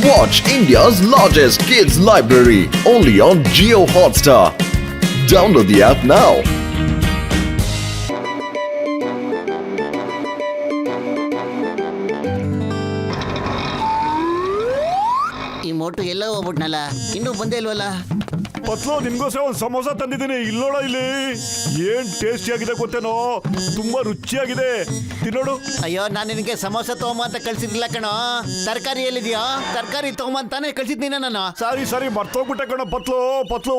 Watch India's largest kids library only on Jio Hotstar. Download the app now. ಈ ಮೋಟು ಎಲ್ಲ ಹೋಗ್ಬಿಟ್ನಲ್ಲ, ಇನ್ನೂ ಬಂದೇ ಇಲ್ವಲ್ಲ. ಪತ್ಲು ನಿನ್ಗೋಸ್ಕರ ಒಂದು ಸಮೋಸ ತಂದಿದ್ದೀನಿ, ಇಲ್ಲೋಡ ಇಲ್ಲಿ. ಏನ್ ಟೇಸ್ಟಿ ಆಗಿದೆ ಗೊತ್ತೇನೋ, ತುಂಬಾ ರುಚಿಯಾಗಿದೆ, ತಿನ್ನೋಡು. ಅಯ್ಯೋ, ನಾನು ನಿನಗೆ ಸಮೋಸ ತಗೊಂಬ ಅಂತ ಕಳ್ಸಿದ್ದಿಲ್ಲ ಕಣೋ. ತರಕಾರಿ ಎಲ್ಲಿದೆಯೋ, ತರಕಾರಿ ತಗೊಂಬಂತಾನೆ ಕಳ್ಸಿದ್ನೀನ ನಾನು. ಸರಿ ಮರ್ತೋಗ್ಬಿಟ್ಟೆ ಕಣೋ. ಪತ್ಲು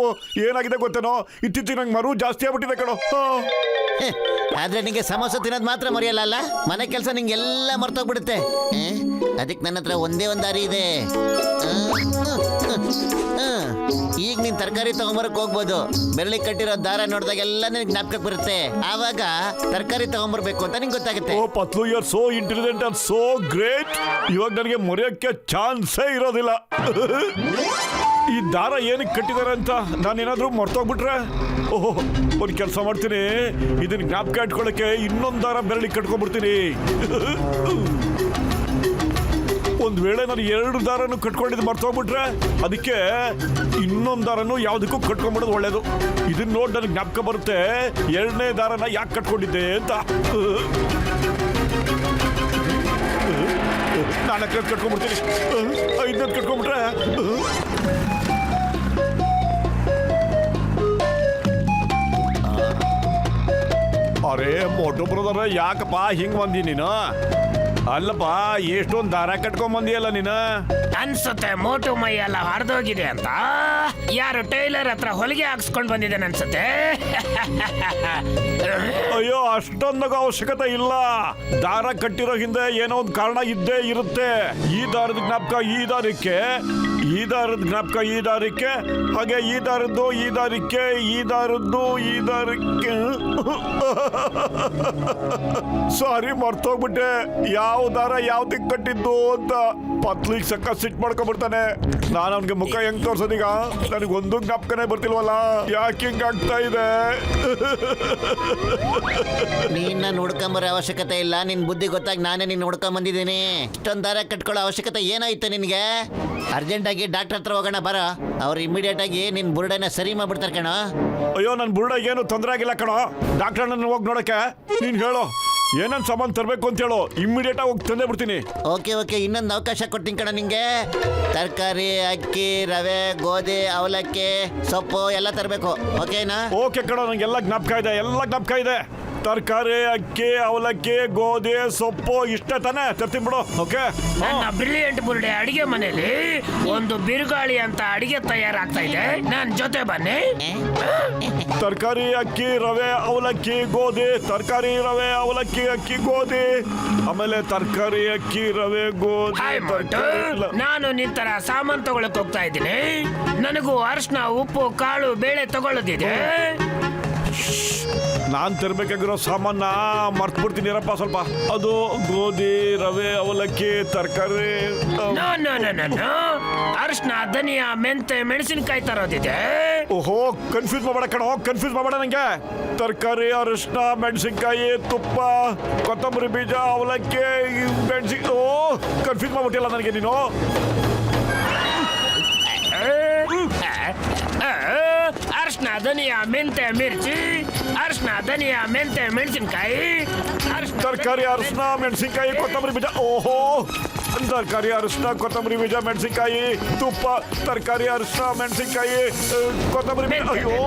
ಏನಾಗಿದೆ ಗೊತ್ತೇನೋ, ಇತ್ತೀಚೆಗೆ ನಂಗೆ ಮರು ಜಾಸ್ತಿ ಆಗ್ಬಿಟ್ಟಿದೆ ಕಣೋ. ಆದ್ರೆ ನಿಂಗೆ ಸಮೋಸ ತಿನ್ನೋದು ಮಾತ್ರ ಮರೆಯಲ್ಲ ಅಲ್ಲ, ಮನೆ ಕೆಲಸ ನಿಂಗೆಲ್ಲ ಮರ್ತೋಗ್ಬಿಡುತ್ತೆ. ಅದಕ್ಕೆ ನನ್ನ ಹತ್ರ ಒಂದೇ ಒಂದು ದಾರಿ ಇದೆ. ಈಗ ನೀನ್ ತರಕಾರಿ ತಗೊಂಬರಕ್ ಹೋಗ್ಬೋದು. ಬೆರಳಿ ಕಟ್ಟಿರೋ ದಾರ ನೋಡಿದಾಗೆಲ್ಲ ನಿನಗೆ ಜ್ಞಾಪಕಕ್ಕೆ ಬರುತ್ತೆ. ಆವಾಗ ತರಕಾರಿ ತಗೊಂಬರ್ಬೇಕು ಅಂತ ನಿಂಗೆ ಗೊತ್ತಾಗುತ್ತೆ. ಓ ಪತ್ಲು, you are so intelligent and so great. ಇವಾಗ ನನಗೆ ಮರೆಯೋಕ್ಕೆ ಚಾನ್ಸೇ ಇರೋದಿಲ್ಲ. ಈ ದಾರ ಏನಕ್ಕೆ ಕಟ್ಟಿದ್ದಾರೆ ಅಂತ ನಾನೇನಾದ್ರೂ ಮರ್ತೋಗ್ಬಿಟ್ರೆ, ಓಹೋ, ಒಂದು ಕೆಲಸ ಮಾಡ್ತೀನಿ, ಇದನ್ನ ಜ್ಞಾಪಕ ಇಟ್ಕೊಳ್ಳೋಕೆ ಇನ್ನೊಂದು ದಾರ ಬೆರಳಿ ಕಟ್ಕೊಂಡ್ಬಿಡ್ತೀನಿ. ಒಂದ್ ವೇಳೆ ನಾನು 2 ದಾರನು ಕಟ್ಕೊಂಡಿದ್ದು ಮರ್ತೋಗ್ಬಿಟ್ರೆ, ಅದಕ್ಕೆ ಇನ್ನೊಂದು ದಾರನು ಯಾವುದಕ್ಕೂ ಕಟ್ಕೊಂಡ್ಬಿಡೋದು ಒಳ್ಳೇದು. ಇದನ್ನ ನೋಡಿ ನನಗೆ ಜ್ಞಾಪಕ ಬರುತ್ತೆ, 2ನೇ ದಾರನ ಯಾಕೆ ಕಟ್ಕೊಂಡಿದ್ದೆ ಅಂತ. ನಾನು ಕಟ್ಕೊಂಡ್ಬಿಡ್ತೀನಿ, 5ನೇ ಕಟ್ಕೊಂಡ್ಬಿಟ್ರೆ. ಅರೇ ಮೋಟು ಬ್ರದರ್, ಯಾಕಪ್ಪ ಹಿಂಗ್ ಬಂದಿ ನೀನು? ಅಲ್ಲಪ್ಪ, ಎಷ್ಟೊಂದು ದಾರ ಕಟ್ಕೊಂಡ್ ಬಂದಿಯಲ್ಲ ನೀನು. ಅನ್ಸುತ್ತೆ ಮೋಟು ಮೈ ಎಲ್ಲ ಹರಿದೋಗಿದೆ ಅಂತ ಯಾರು ಟೈಲರ್ ಹತ್ರ ಹೊಲಿಗೆ ಹಾಕ್ಸ್ಕೊಂಡ್ ಬಂದಿದ್ದೇನೆ ಅನ್ಸುತ್ತೆ. ಅಯ್ಯೋ, ಅಷ್ಟೊಂದಾಗ ಅವಶ್ಯಕತೆ ಇಲ್ಲ. ದಾರ ಕಟ್ಟಿರೋ ಹಿಂದೆ ಏನೋ ಒಂದು ಕಾರಣ ಇದ್ದೇ ಇರುತ್ತೆ. ಈ ದಾರದ ಜ್ಞಾಪಕ ಈ ದಾರಕ್ಕೆ, ಈ ದಾರದ ಜ್ಞಾಪಕ ಈ ದಾರಕ್ಕೆ, ಹಾಗೆ ಈ ದಾರದ್ದು ಈ ದಾರಕ್ಕೆ, ಈ ದಾರದ್ದು ಈ ದಾರಕ್ಕೆ. ಸಾರಿ, ಮರ್ತೋಗ್ಬಿಟ್ಟೆ ಯಾವ ದಾರ ಯಾವ್ದಕ್ಕೆ ಕಟ್ಟಿದ್ದು ಅಂತ. ಪತ್ಲಿಗೆ ಸಕ್ಕ ಸಿಟ್ ಮಾಡ್ಕೊಂಡ್ಬಿಡ್ತಾನೆ. ನಾನು ಅವನಿಗೆ ಮುಖ ಹೆಂಗ್ ತೋರ್ಸೋದೀಗ? ನನಗೆ ಒಂದು ಜ್ಞಾಪಕನೇ ಬರ್ತಿಲ್ವಲ್ಲ, ಯಾಕೆ ಹಿಂಗ್ ಆಗ್ತಾ ಇದೆ? ನೀನ್ನ ನೋಡ್ಕೊಂಬರೋ ಅವಶ್ಯಕತೆ ಇಲ್ಲ. ನಿನ್ ಬುದ್ಧಿ ಗೊತ್ತಾಗಿ ನಾನೇ ನೀನ್ ನೋಡ್ಕೊಂಡ್ ಬಂದಿದ್ದೀನಿ. ಇಷ್ಟೊಂದು ದಾರ ಕಟ್ಕೊಳ್ಳೋ ಅವಶ್ಯಕತೆ ಏನಾಯ್ತು ನಿನ್ಗೆ? ಅರ್ಜೆಂಟ್ ಆಗಿ ಡಾಕ್ಟರ್ ಹತ್ರ ಹೋಗೋಣ ಬರೋ. ಅವ್ರು ಇಮಿಡಿಯೇಟ್ ಆಗಿ ನಿನ್ ಬುರುಡನ್ನ ಸರಿ ಮಾಡ್ಬಿಡ್ತಾರೆ ಕಣೋ. ಅಯ್ಯೋ, ನನ್ನ ಬುರುಡ ಏನು ತೊಂದರೆ ಆಗಿಲ್ಲ ಕಣೋ. ಡಾಕ್ಟರ್ ನನ್ನ ಹೋಗಿ ನೋಡಕ್ಕೆ ನೀನ್ ಹೇಳು, ಏನನ್ ಸಾಮಾನು ತರಬೇಕು ಅಂತ ಹೇಳು, ಇಮ್ಮಿಡಿಯೇಟ್ ಆಗಿ ಹೋಗಿ ತಂದೆ ಬಿಡ್ತೀನಿ. ಓಕೆ, ಇನ್ನೊಂದು ಅವಕಾಶ ಕೊಡ್ತೀನಿ ಕಣ ನಿಂಗೆ. ತರಕಾರಿ, ಅಕ್ಕಿ, ರವೆ, ಗೋಧಿ, ಅವಲಕ್ಕಿ, ಸೊಪ್ಪು ಎಲ್ಲ ತರಬೇಕು. ಓಕೆನಾ? ಓಕೆ ಕಣೋ, ನಂಗೆಲ್ಲ ಜ್ಞಾಪಕ ಇದೆ, ಎಲ್ಲ ಜ್ಞಾಪಕ ಇದೆ. ತರಕಾರಿ, ಅಕ್ಕಿ, ಅವಲಕ್ಕಿ, ಗೋಧಿ, ಸೊಪ್ಪು ಇಷ್ಟೇ ತಾನೇ ತರ್ತೀನಿ ಬಿಡು. ಓಕೆ. ನನ್ನ ಬ್ರಿಲಿಯಂಟ್ ಬುರುಡೆ ಅಡಿಗೆ ಮನೆಯಲ್ಲಿ ಒಂದು ಬಿರುಗಾಳಿ ಅಂತ ಅಡಿಗೆ ತಯಾರಾಗ್ತಾ ಇದೆ, ನನ್ ಜೊತೆ ಬನ್ನಿ. ತರಕಾರಿ, ಅಕ್ಕಿ, ರವೆ, ಅವಲಕ್ಕಿ, ಗೋಧಿ, ತರಕಾರಿ, ರವೆ, ಅವಲಕ್ಕಿ, ಅಕ್ಕಿ, ಗೋಧಿ, ಆಮೇಲೆ ತರಕಾರಿ, ಅಕ್ಕಿ, ರವೆ, ಗೋಧಿ. ಹಾಯ್ ಮೋಟು, ನಾನು ನಿಂತರ ಸಾಮಾನು ತಗೊಳಕ್ ಹೋಗ್ತಾ ಇದ್ದೀನಿ. ನನಗೂ ಅರಿಶಿನ, ಉಪ್ಪು, ಕಾಳು, ಬೇಳೆ ತಗೊಳ್ಳೋದಿದೆ. ನಾನ್ ತರ್ಬೇಕಾಗಿರೋ ಸಾಮಾನ ಮರ್ತ್ಬಿಡ್ತೀನಿ ಇರಪ್ಪ ಸ್ವಲ್ಪ. ಅದು ಗೋಧಿ, ರವೆ, ಅವಲಕ್ಕಿ, ತರಕಾರಿ. ಅರಿಶಿನ, ಧನಿಯಾ, ಮೆಂತೆ, ಮೆಣಸಿನಕಾಯಿ ತರೋದಿದೆ. ಓಹೋ, ಕನ್ಫ್ಯೂಸ್ ಮಾಡಬೇಡ ಕಣೋ, ಕನ್ಫ್ಯೂಸ್ ಮಾಡಬೇಡ ನಂಗೆ. ತರಕಾರಿ, ಅರಿಶಿನ, ಮೆಣಸಿನ್ಕಾಯಿ, ತುಪ್ಪ, ಕೊತ್ತಂಬರಿ ಬೀಜ, ಅವಲಕ್ಕಿ, ಮೆಣಸಿನ. ಓ, ಕನ್ಫ್ಯೂಸ್ ಮಾಡ್ಬಿಟ್ಟಿಲ್ಲ ನನಗೆ ನೀನು. ಅರಿಶಿನ, ಧನಿಯಾ, ಮೆಂತೆ, ಮಿರ್ಚಿ, ಅರಿಶಿನ, ಧನಿಯಾ, ಮೆಂತೆ, ಮೆಣಸಿನಕಾಯಿ, ತರಕಾರಿ, ಅರಿಶಿನ, ಮೆಣಸಿನ್ಕಾಯಿ, ಕೊತ್ತಂಬರಿ ಬೀಜ. ಓಹೋ, ತರಕಾರಿ, ಅರಿಶಿನ, ಕೊತ್ತಂಬರಿ ಬೀಜ, ಮೆಣಸಿನ್ಕಾಯಿ, ತುಪ್ಪ, ತರಕಾರಿ, ಅರಿಶಿನ, ಮೆಣಸಿನ್ಕಾಯಿ, ಕೊತ್ತಂಬರಿ ಬೀಜ. ಅಯ್ಯೋ,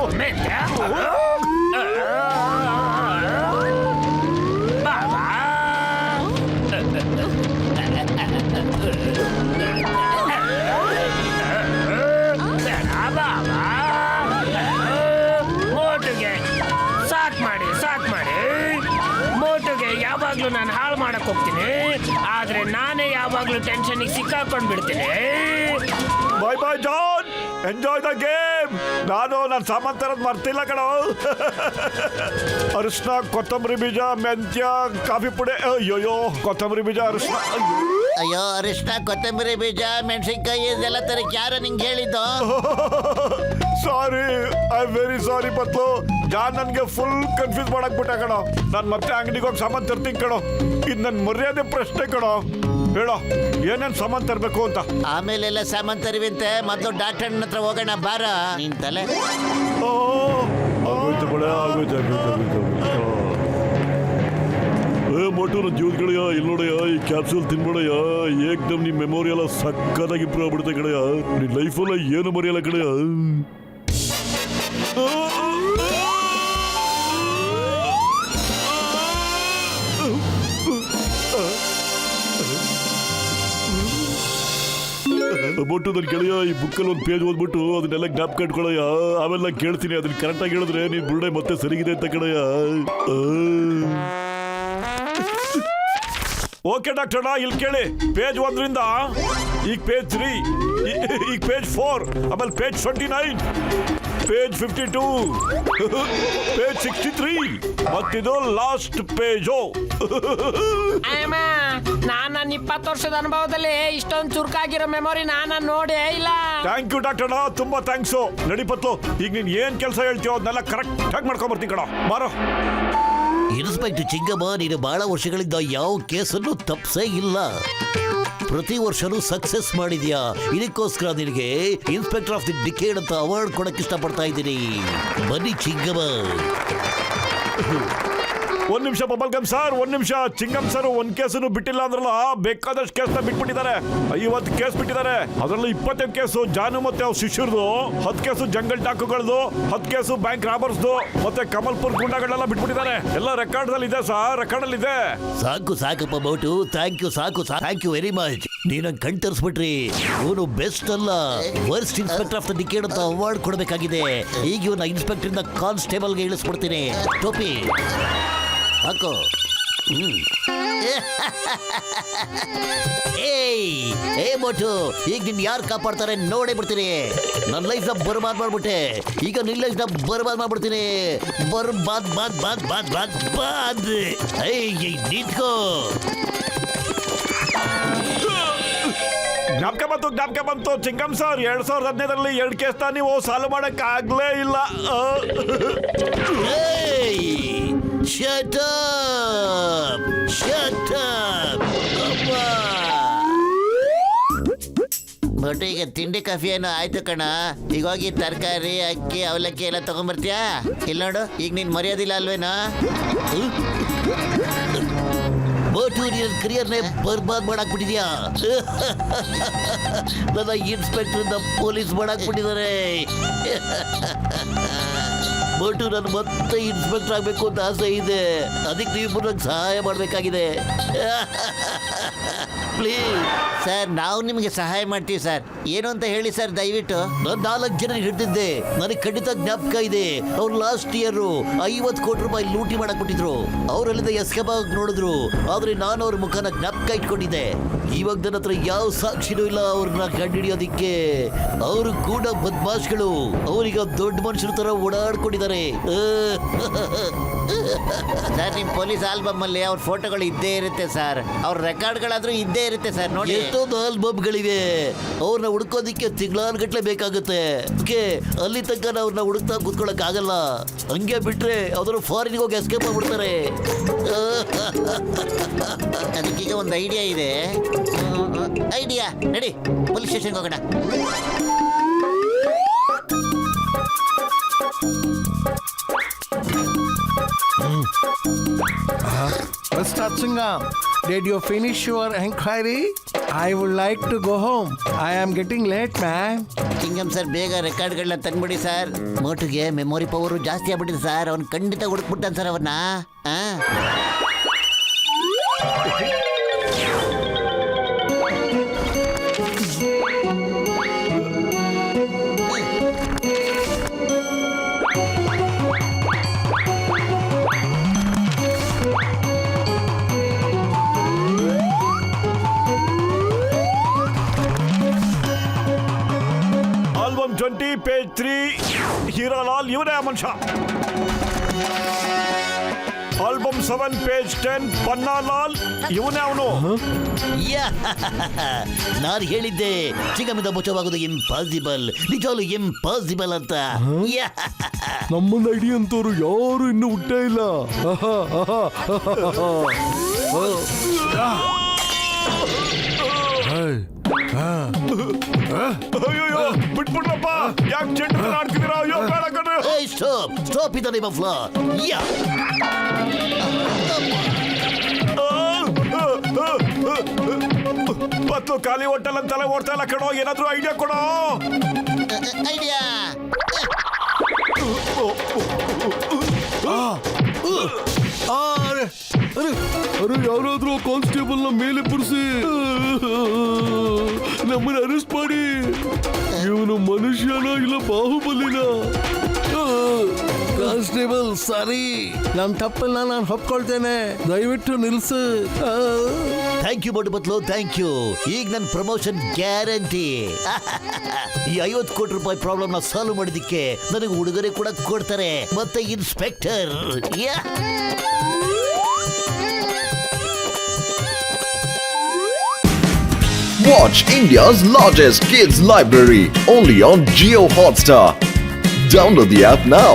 ಸಾಕ್ ಮಾಡಿ. ಮೋಟುಗೆ ಯಾವಾಗ್ಲೂ ನಾನು ಹಾಳು ಮಾಡಕ್ ಹೋಗ್ತೀನಿ, ಆದ್ರೆ ನಾನೇ ಯಾವಾಗ್ಲೂ ಟೆನ್ಷನ್ಗೆ ಸಿಕ್ಕಾಕೊಂಡ್ ಬಿಡ್ತೀನಿ. ಬಾಯ್ ಬಾಯ್ ಜಾನ್, ಎಂಜಾಯ್ ದ ಗೇಮ್. ನನ್ನ ಸಾಮಾನು ತರೋದು ಮರ್ತಿಲ್ಲ ಕಣೋ. ಅರಿಶಿನ, ಕೊತ್ತಂಬರಿ ಬೀಜ, ಮೆಂತ್ಯ, ಕಾಫಿ ಪುಡಿ. ಅಯ್ಯೋಯ್ಯೋ, ಕೊತ್ತಂಬರಿ ಬೀಜ, ಅರಿಶಿನ. ಅಯ್ಯೋ, ಅರಿಶಿನ, ಕೊತ್ತಂಬರಿ ಬೀಜ, ಮೆಣಸಿನ್ಕಾಯಿ ಇದೆಲ್ಲ ತರಕ್ಕೆ ಯಾರೋ ನಿಂಗೆ ಹೇಳಿದ್ದು? ಸಾರಿ, ಐ ವೆರಿ ಸಾರಿ ಪತ್ಲು. ಜಾನ್ ನನ್ಗೆ ಫುಲ್ ಕನ್ಫ್ಯೂಸ್ ಮಾಡಕ್ ಬಿಟ್ಟ ಕಣೋ. ನಾನು ಮತ್ತೆ ಅಂಗಡಿಗೆ ಹೋಗಿ ಸಾಮಾನು ತರ್ತೀನಿ ಕಣೋ. ಇದು ನನ್ನ ಮರ್ಯಾದೆ ಪ್ರಶ್ನೆ ಕಣೋ. ಹೇಳೋ ಏನೇನ್ ಸಾಮಾನ್ ತರ್ಬೇಕು ಅಂತ. ಆಮೇಲೆಲ್ಲ ಸಾಮಾನ್ ತರುವಂತೆ ಮೊದಲು ಡಾಕ್ಟರ್ ಹತ್ರ ಹೋಗೋಣ ಬಾರ. ನಿನ್ ತಲೆ ಓ, ಆಗೋಯ್ತು ಬಿಡ, ಆಗೋಯ್ತು. ಏ ಮೋಟು ನನ್ನ ಜೀವದ ಕಡೆಯ ಇಲ್ಲಿ ನೋಡಯ್ಯ, ಈ ಕ್ಯಾಪ್ಸೂಲ್ ತಿನ್ಬೇಡಯ್ಯ, ಏಕ್ದಮ್ ನಿಮ್ ಮೆಮೊರಿ ಎಲ್ಲ ಸಕ್ಕತ್ತಾಗಿ ಇಂಪ್ರೂವ್ ಆಗ್ಬಿಡುತ್ತೆ ಕಡೆಯ, ನಿನ್ ಲೈಫಲ್ಲ ಏನು ಮರೆಯಲ್ಲ ಕಡೆಯ. ಬೊಟ್ಟು ನನ್ನ ಗೆಳೆಯ, ಈ ಬುಕ್ಕಲ್ಲಿ ಒಂದು ಪೇಜ್ ಓದ್ಬಿಟ್ಟು ಅದನ್ನೆಲ್ಲ ಜ್ಞಾಪಕ ಇಟ್ಕೊಳ್ಳಯ್ಯ. ಆಮೇಲೆ ನಾನು ಕೇಳ್ತೀನಿ, ಅದನ್ನ ಕರೆಕ್ಟಾಗಿ ಹೇಳಿದ್ರೆ ನೀನ್ ಬುರುಡೆ ಮತ್ತೆ ಸರಿಗಿದೆ ಅಂತ ಕಡೆಯ. ಓಕೆ ಡಾಕ್ಟರ್, ಇಲ್ಲಿ ಕೇಳಿ. ಪೇಜ್ 1ರಿಂದ ಈಗ ಪೇಜ್ 3, ಈಗ ಪೇಜ್ 4, ಆಮೇಲೆ ಪೇಜ್ 29, ಪೇಜ್ 52, ಪೇಜ್ 63 ಮತ್ತಿದು ಲಾಸ್ಟ್ ಪೇಜು. ನಾನು 20 ವರ್ಷದ ಅನುಭವದಲ್ಲಿ ಇಷ್ಟೊಂದು ಚುರುಕಾಗಿರೋ ಮೆಮೊರಿ ನಾನು ನೋಡೇ ಇಲ್ಲ. ಥ್ಯಾಂಕ್ ಯು ಡಾಕ್ಟರ್, ತುಂಬಾ ಥ್ಯಾಂಕ್ಸು. ನಡಿಪತ್ಲು, ಈಗ ನೀನ್ ಏನ್ ಕೆಲಸ ಹೇಳ್ತೀಯೋ ಅದನ್ನೆಲ್ಲ ಕರೆಕ್ಟ್ ಆಗಿ ಮಾಡ್ಕೊಂಡ್ಬರ್ತೀನಿ ಕಣ. ಬಾರೋ. ಇನ್ಸ್ಪೆಕ್ಟರ್ ಚಿಂಗಮ್ಮ, ನೀನು ಬಹಳ ವರ್ಷಗಳಿಂದ ಯಾವ ಕೇಸನ್ನು ತಪ್ಸೇ ಇಲ್ಲ. ಪ್ರತಿ ವರ್ಷನೂ ಸಕ್ಸಸ್ ಮಾಡಿದ್ಯಾ. ಇದಕ್ಕೋಸ್ಕರ ನಿನಗೆ ಇನ್ಸ್ಪೆಕ್ಟರ್ ಆಫ್ ದಿ ಡಿಕೇಡ್ ಅಂತ ಅವಾರ್ಡ್ ಕೊಡಕ್ಕೆ ಇಷ್ಟಪಡ್ತಾ ಇದ್ದೀನಿ. ಬನ್ನಿ ಚಿಂಗಮ್ಮ. ಒಂದ್ ನಿಮಿಷ ಬಬಲ್ ಗಮ್ ಸರ್, ಒಂದ್ ನಿಮಿಷ. ಚಿಂಗಮ್ ಸರ್ ಒಂದ್ ಕೇಸನ್ನು ಬಿಟ್ಟಿಲ್ಲ ಅಂದ್ರಲ್ಲ, ಬೇಕಾದಷ್ಟು ಕೇಸ್ನ ಬಿಟ್ಬಿಟ್ಟಿದ್ದಾರೆ. 50 ಕೇಸ್ ಬಿಟ್ಟಿದ್ದಾರೆ. ಅದರಲ್ಲಿ 25 ಕೇಸು ಜಾನು ಮತ್ತೆ ಅವ್ರ ಶಿಷ್ಯರದು, 10 ಕೇಸು ಜಂಗಲ್ ಡಾಕುಗಳದು, 10 ಕೇಸು ಬ್ಯಾಂಕ್ ರಾಬರ್ಸ್ದು, ಮತ್ತೆ ಕಮಲ್ಪುರ್ ಗುಂಡಾಗಳೆಲ್ಲ ಬಿಟ್ಬಿಟ್ಟಿದ್ದಾರೆ. ಎಲ್ಲ ರೆಕಾರ್ಡ್ ಅಲ್ಲಿ ಇದೆ ಸರ್, ರೆಕಾರ್ಡ್ ಅಲ್ಲಿ ಇದೆ. ಸಾಕು ಸಾಕಪ್ಪ ಮೋಟು, ಥ್ಯಾಂಕ್ ಯು, ಸಾಕು, ಥ್ಯಾಂಕ್ ಯು ವೆರಿ ಮಚ್. ನೀನು ಕಣ್ ತರಿಸ್ಬಿಟ್ರಿ. ಇವನು ಬೆಸ್ಟ್ ಅಲ್ಲ, worst inspector of the decade ಅಂತ ಅವಾರ್ಡ್ ಕೊಡಬೇಕಾಗಿದೆ. ಈಗ ಇವನ್ನ ಇನ್ಸ್ಪೆಕ್ಟರ್ ಇಂದ ಕಾನ್ಸ್ಟೇಬಲ್ಗೆ ಇಳಿಸ್ಬಿಡ್ತೀನಿ. ಟೋಪಿ ಹಾಕೋ. ಏ ಮೋಟು, ಈಗ ನಿನ್ ಯಾರು ಕಾಪಾಡ್ತಾರೆ ನೋಡೇ ಬಿಡ್ತೀನಿ. ನನ್ನ ಲೈಫ್ ನ ಬರ್ಬಾದ್ ಮಾಡ್ಬಿಟ್ಟೆ, ಈಗ ನಿನ್ ಲೈಫ್ ನ ಬರ್ಬಾದ್ ಮಾಡ್ಬಿಡ್ತೀನಿ. ಬರ್ಬಾದ್ ಬಾದ್ ಬಾದ್ ಬಾದ್ ಬಾದ್ ಬಾದ್. ನಿಂತ್ಕೋ. ಜ್ಞಾಪಕ ಬಂತು ಚಿಂಗಮ್ ಸರ್. 2015ರಲ್ಲಿ 2 ಕೇಸ್ನ ನೀವು ಸಾಲ್ವ್ ಮಾಡಕ್ ಆಗ್ಲೇ ಇಲ್ಲ. Shut up! Shut up! But ಈಗ ತಿಂಡಿ ಕಾಫಿ ಏನೋ ಆಯ್ತು ಕಣ. ಈಗ ಹೋಗಿ ತರಕಾರಿ, ಅಕ್ಕಿ, ಅವಲಕ್ಕಿ ಎಲ್ಲ ತಗೊಂಡ್ಬರ್ತೀಯಾ? ಇಲ್ಲಿ ನೋಡು, ಈಗ ನೀನ್ ಮರ್ಯಾದಿಲ್ಲ ಅಲ್ವೇನಾ? ಬೋಟು, ನಿನ್ನ ಕರಿಯರ್ನೇ ಬರ್ಬಾದ್ ಮಾಡಾಕ್ಬಿಟ್ಟಿದ್ಯಾ. ನನ್ನ ಇನ್ಸ್ಪೆಕ್ಟರ್ ಪೊಲೀಸ್ ಮಾಡಾಕ್ಬಿಟ್ಟಿದ್ದಾರೆ. ಬೋಟು, ನಾನು ಮತ್ತೆ ಇನ್ಸ್ಪೆಕ್ಟರ್ ಆಗಬೇಕು ಅಂತ ಆಸೆ ಇದೆ. ಅದಕ್ಕೆ ನೀವು ನಂಗೆ ಸಹಾಯ ಮಾಡಬೇಕಾಗಿದೆ. ಪ್ಲೀಸ್ ಸರ್, ನಾವು ನಿಮಗೆ ಸಹಾಯ ಮಾಡ್ತೀವಿ ಸರ್. ಏನು ಅಂತ ಹೇಳಿ ಸರ್ ದಯವಿಟ್ಟು. ನಾನು 4 ಜನ ಹಿಡಿದಿದ್ದೆ, ನನಗೆ ಖಂಡಿತ ಜ್ಞಾಪಕ ಇದೆ. ಅವ್ರು ಲಾಸ್ಟ್ ಇಯರ್ 50 ಕೋಟಿ ರೂಪಾಯಿ ಲೂಟಿ ಮಾಡಕ್ ಬಿಟ್ಟಿದ್ರು. ಅವರಲ್ಲಿಂದ ಎಸ್ಕೇಪ್ ಆಗಿ ನೋಡಿದ್ರು, ಆದ್ರೆ ನಾನು ಅವ್ರ ಮುಖನ ಜ್ಞಾಪಕ ಇಟ್ಕೊಂಡಿದ್ದೆ. ಇವಾಗ ನನ್ನ ಹತ್ರ ಯಾವ ಸಾಕ್ಷಿನೂ ಇಲ್ಲ ಅವ್ರನ್ನ ಕಂಡುಹಿಡಿಯೋದಿಕ್ಕೆ. ಅವರು ಕೂಡ ಬದ್ಮಾಶ್ಗಳು. ಅವ್ರೀಗ ದೊಡ್ಡ ಮನುಷ್ಯರ ತರ ಓಡಾಡ್ಕೊಂಡಿದ್ದಾರೆ. ಸರ್, ನಿಮ್ ಪೊಲೀಸ್ ಆಲ್ಬಮ್ ಅಲ್ಲಿ ಅವ್ರ ಫೋಟೋಗಳು ಇದ್ದೇ ಇರುತ್ತೆ ಸರ್. ಅವ್ರ ರೆಕಾರ್ಡ್ಗಳಾದ್ರೂ ಇದ್ದೇ ಇರುತ್ತೆ ಸರ್. ನೋಡಿ, ಎಷ್ಟೊಂದು ಆಲ್ಬಮ್ಗಳಿವೆ. ಅವ್ರನ್ನ ಹುಡ್ಕೋದಿಕ್ಕೆ ತಿಂಗಳಾನ್ಗಟ್ಲೆ ಬೇಕಾಗುತ್ತೆ. ಅದಕ್ಕೆ ಅಲ್ಲಿ ತನಕ ಅವ್ರನ್ನ ಹುಡುಕ್ತಾ ಕೂತ್ಕೊಳಕ್ ಆಗಲ್ಲ. ಹಂಗೆ ಬಿಟ್ರೆ ಅವರು ಫಾರಿನ್ಗೆ ಹೋಗಿ ಎಸ್ಕೇಪ್ ಆಗ್ಬಿಡ್ತಾರೆ. ಅದಕ್ಕೀಗ ಒಂದು ಐಡಿಯಾ ಇದೆ. ಐಡಿಯಾ, ನಡಿ ಪೊಲೀಸ್ ಸ್ಟೇಷನ್ಗೆ ಹೋಗೋಣ. Mr. Chingam, did you finish your inquiry? I would like to go home. I am getting late, man. ಚಿಂಗಮ್ sir, ಬೇಗ ರೆಕಾರ್ಡ್ಗಳನ್ನ ತಂದ್ಬಿಡಿ ಸರ್. ಮೋಟುಗೆ ಮೆಮೊರಿ ಪವರ್ ಜಾಸ್ತಿ ಆಗ್ಬಿಟ್ಟಿದೆ ಸರ್. ಅವ್ನು ಖಂಡಿತ ಹುಡುಕ್ಬಿಡ್ತಾನೆ ಸರ್ ಅವನ್ನ. ಆಲ್ಬಮ್ 20 ಪೇಜ್ 3, ಹೀರಾಲಾಲ್ ಇವರೇ ಮನುಷ್ಯ. ಆಲ್ಬಮ್ 7 ಪೇಜ್ 10, ಪನ್ನಾಲಾಲ್ ಇವನೇ ಅವನು. ನಾನು ಹೇಳಿದ್ದೆ ಚಿಂಗಮ್ಮಿಂದ ಮುಚ್ಚವಾಗೋದು ಇಂಪಾಸಿಬಲ್, ನಿಜವಾಗ್ಲೂ ಇಂಪಾಸಿಬಲ್ ಅಂತ. ನಮ್ಮನ್ನ ಹಿಡಿಯಂತವ್ರು ಯಾರು ಇನ್ನೂ ಹುಟ್ಟೇ ಇಲ್ಲ. ಅಯ್ಯೋ ಬಿಟ್ಬಿಡ್ರಪ್ಪ, ಯಾಕೆ ಚೆಂಡು ಆಡ್ತಿದ್ದೀರಾ? ಅಯ್ಯೋ ಬೇಡ ಕಣ್ರಿ. Hey, stop! Stop in the name of law! Yeah! ಬತ್ಲು ಖಾಲಿ ಹೋಟೆಲ್ ಅಂತಲೇ ಓಡ್ತಾ ಇಲ್ಲ ಕಣೋ, ಏನಾದ್ರೂ ಐಡಿಯಾ ಕೊಡೋ. ಐಡಿಯಾ! ಅರೆ ಅರೆ ಅರೆ ಯಾರಾದ್ರೂ ಕಾನ್ಸ್ಟೇಬಲ್ ನ ಮೇಲೆ ಪುರ್ಸಿ ನಮ್ಮನ್ನ ಅರೆಸ್ಟ್ ಮಾಡಿ. ಇವನು ಮನುಷ್ಯನ ಇಲ್ಲ ಬಾಹುಬಲಿನ? ಕಾನ್ಸ್ಟೇಬಲ್ ಸಾರಿ, ನಮ್ ತಪ್ಪನ್ನ ನಾನು ಒಪ್ಕೊಳ್ತೇನೆ, ದಯವಿಟ್ಟು ನಿಲ್ಸು. ಥ್ಯಾಂಕ್ ಯು ಬಟ್ಲು, ಥ್ಯಾಂಕ್ ಯು. ಈಗ ನನ್ನ ಪ್ರಮೋಷನ್ ಗ್ಯಾರಂಟಿ. ಈ 50 ಕೋಟಿ ರೂಪಾಯಿ ಪ್ರಾಬ್ಲಮ್ ನ ಸಾಲ್ವ್ ಮಾಡಿದಕ್ಕೆ ನನಗೆ ಉಡುಗೊರೆ ಕೂಡ ಕೊಡ್ತಾರೆ, ಮತ್ತೆ inspector. Watch India's largest kids library only on Geo Hotstar. Download the app now.